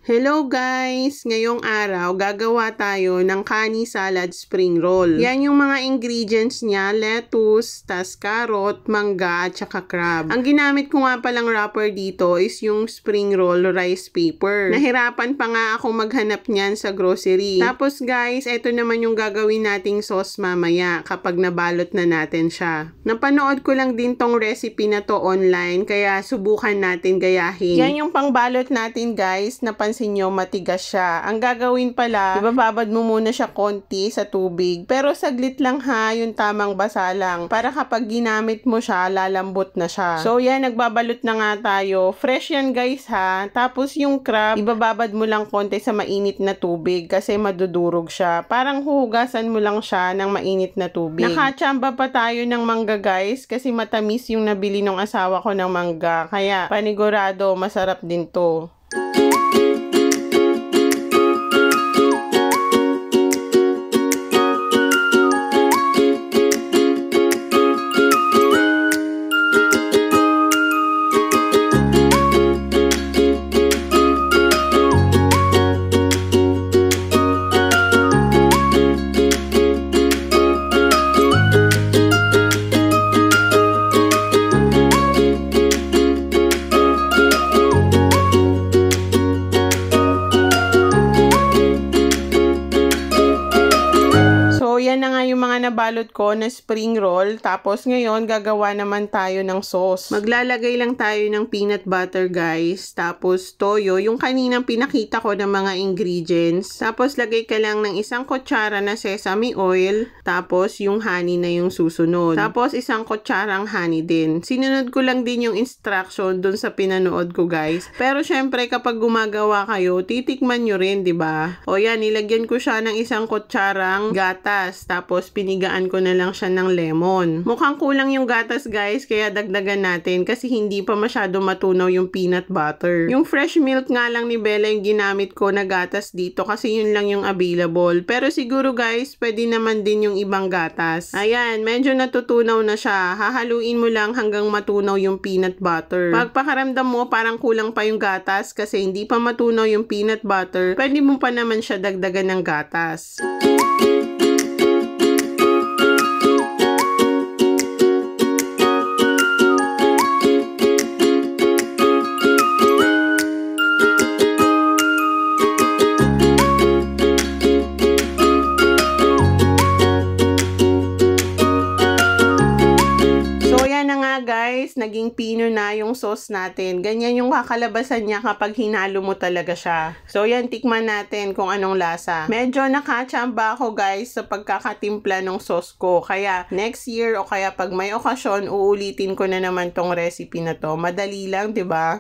Hello guys! Ngayong araw, gagawa tayo ng kani salad spring roll. Yan yung mga ingredients niya, lettuce, tas carrot, mangga, at saka crab. Ang ginamit ko nga palang wrapper dito is yung spring roll rice paper. Nahirapan pa nga ako maghanap niyan sa grocery. Tapos guys, eto naman yung gagawin nating sauce mamaya kapag nabalot na natin siya. Napanood ko lang din tong recipe na to online, kaya subukan natin gayahin. Yan yung pangbalot natin guys, napansin nyo matigas siya. Ang gagawin pala, ibababad mo muna siya konti sa tubig. Pero saglit lang ha, yung tamang basa lang. Para kapag ginamit mo siya, lalambot na siya. So yan, nagbabalot na nga tayo. Fresh yan guys ha. Tapos yung crab, ibababad mo lang konti sa mainit na tubig kasi madudurog siya. Parang huhugasan mo lang siya ng mainit na tubig. Nakachamba pa tayo ng mangga guys kasi matamis yung nabili ng asawa ko ng mangga. Kaya panigurado, masarap din to. Yan na nga yung mga nabalot ko na spring roll. Tapos ngayon, gagawa naman tayo ng sauce. Maglalagay lang tayo ng peanut butter guys. Tapos toyo, yung kaninang pinakita ko ng mga ingredients. Tapos lagay ka lang ng 1 kutsara na sesame oil. Tapos yung honey na yung susunod. Tapos 1 kutsarang honey din. Sinunod ko lang din yung instruction dun sa pinanood ko guys. Pero syempre kapag gumagawa kayo, titikman nyo rin, diba? O yan, nilagyan ko siya ng 1 kutsarang gatas. Tapos pinigaan ko na lang siya ng lemon. Mukhang kulang yung gatas guys, kaya dagdagan natin kasi hindi pa masyado matunaw yung peanut butter. Yung fresh milk nga lang ni Bella yung ginamit ko na gatas dito kasi yun lang yung available. Pero siguro guys, pwede naman din yung ibang gatas. Ayan, medyo natutunaw na siya. Hahaluin mo lang hanggang matunaw yung peanut butter. Pag pakaramdam mo parang kulang pa yung gatas kasi hindi pa matunaw yung peanut butter, pwede mo pa naman siya dagdagan ng gatas. Guys, naging pino na yung sauce natin. Ganyan yung kakalabasan niya kapag hinalo mo talaga siya. So yan, tikman natin kung anong lasa. Medyo nakachamba ako guys sa pagkakatimpla ng sauce ko. Kaya next year o kaya pag may okasyon, uulitin ko na naman tong recipe na to. Madali lang, 'di ba?